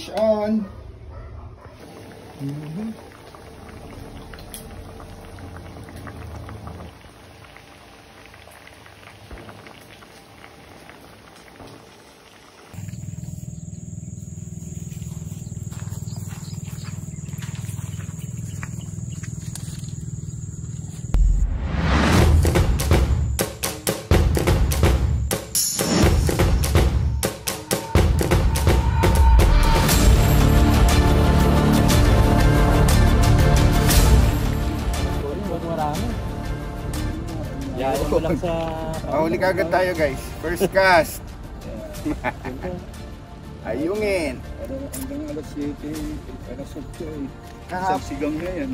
Fish on. Mahuli kagad tayo guys. First cast. Ayungin. Hanggang alas 7, alas 8 Kahap. sigang na yan.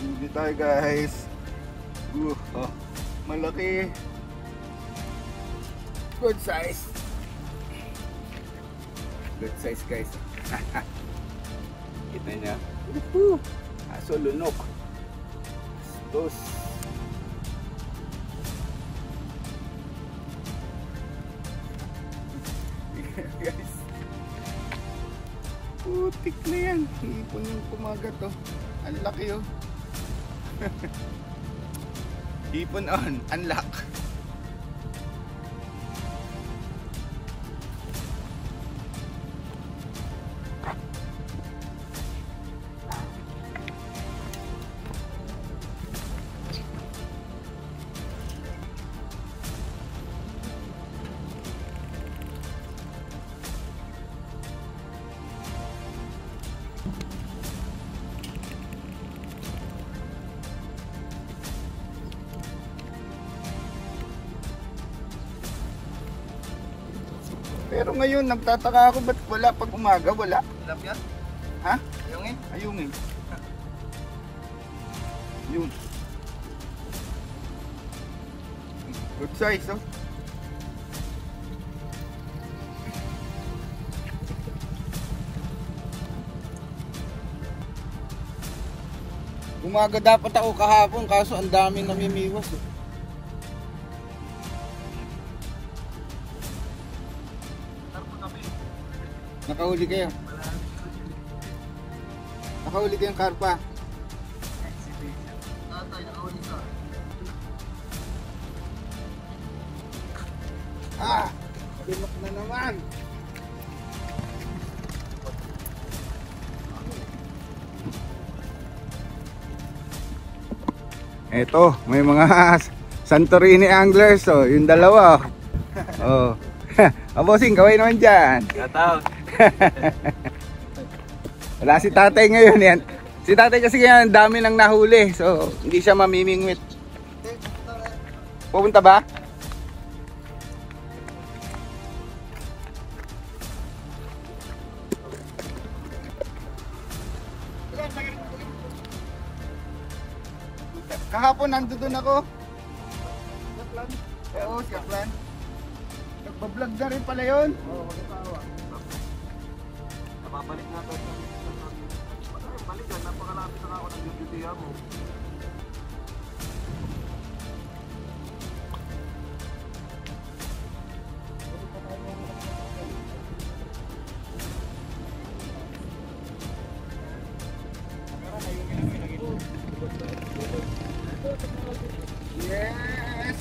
Hindi tayo guys. Malaki. Good size. Good size guys. Kita niya. Aso lunok. Dos. Guys. Putik na yan. Ipon yung kumagat oh. Ang laki oh. Ipon on. Unlock. Pero ngayon, nagtataka ako ba't wala pag umaga, wala? Tilapia? Ha? Ayungin? Ayungin. Yun. Good size, oh. Umaga dapat ako kahapon, kaso ang daming namimiwas, eh. Nakahuli kayo? Nakahuli kayong karpa? Tatay, nakahuli ka. Lumok na naman! Eto, may mga Santorini anglers, oh, yung dalawa. Oh. Bossing, kaway naman dyan. Gatawag. Wala si tatay ngayon yan. Si tatay kasi ngayon ang dami nang nahuli. So hindi siya mamimingwit. Pupunta ba? Kahapon nandoon ako. Oo, si Aklan. Nagpa-vlog na rin pala yun. Oo, magkakawa. Napapalik na ito. Balik yan, napakalapit na ako ng beauty mo. Yes!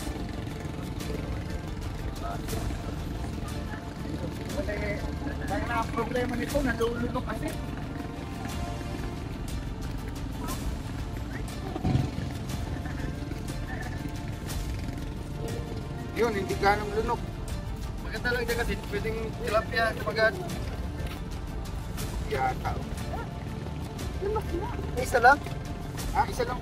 Kaya na ang problema nito, nalulunok kasi. Yun, hindi ganong lunok. Maganda lang din kasi pwedeng tilapia kapag Yata. lunok na. Isa lang? Isa lang.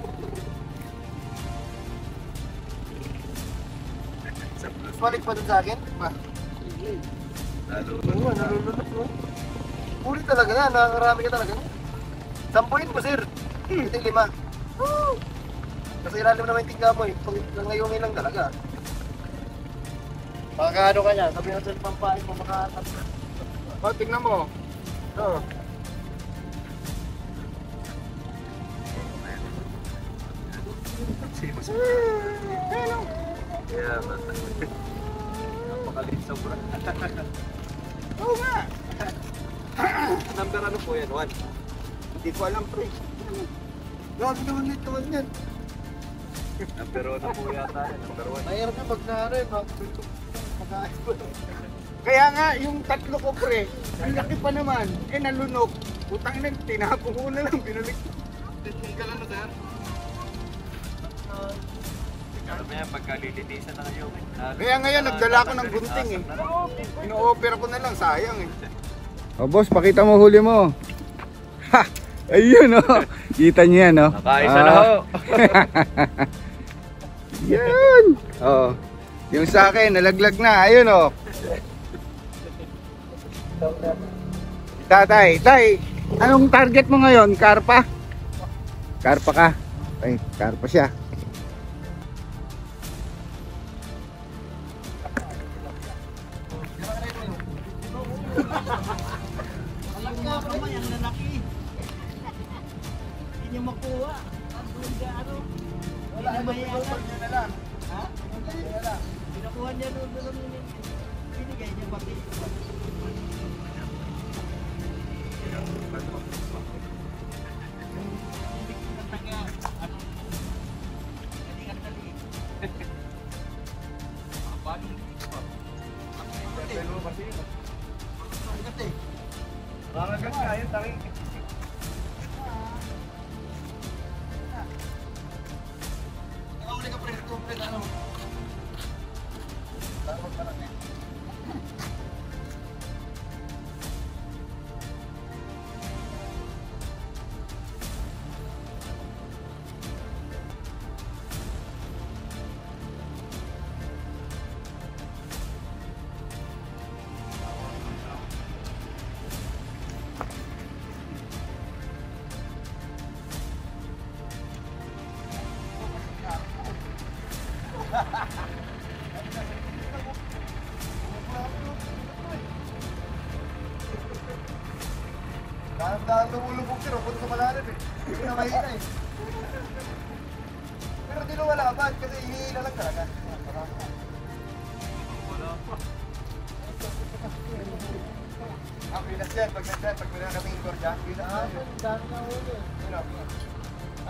Balik pa dun sa akin? Ba? Oo, nalulunok mo. Huli talaga yan, nakakarami ka talaga. Sampuin mo, sir. Ito yung 5. Kasi ilalim naman yung tingga mo eh. Pag ngayongin lang talaga. Baka ano ka niya, sabi na sa pampain mo makahatap. O, tignan mo. Oo. Yeah, napakalit sobra. Oo nga. Number ano po yan? 1. Hindi ko alam, pre. Grabe naman nito naman yan. Number 1 na po yata yan. Number 1. Mahirap na pag narin, mag-aayos po. Kaya nga, yung tatlo ko, pre, ang laki pa naman. Nalunok. Utang na, tinapong ko na lang, binulik. Technical ano, sir? Alam mo yan, pagkalilitisan na kayo. Kaya ngayon, nagdala ko ng gunting eh. Ino-opera ko na lang, sayang eh. O boss, pakita mo huli mo. Ha! Ayun oh. Kita niyo yan oh. Nakaisa na ho. Yan. Oh. Yung sa akin, nalaglag na. Ayun oh. Tay, anong target mo ngayon? Karpa? Karpa ka? Ay, karpa siya. Alam nga pa naman yung lalaki. Hindi niyo makuha. Ang ganda ano. Wala na mahiyagan. Ha? Pinakuha niya doon binigay niya pati. Parang ka yun, tangi. Nakahuli ka pre, complete ano? Tawag ka lang eh. Dahil lumulubog sir, punta sa malalim eh. Hindi na mahina eh. Pero di lumalaban kasi hinihila lang talaga. Ang pinas yan, pag nandyan, pag meron kaming indoor dyan, pinas na yun. Dami na huli. Yun o.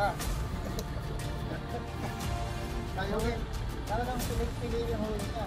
Ah. Tayo rin. Talagang pilit-pilit yung huli niya.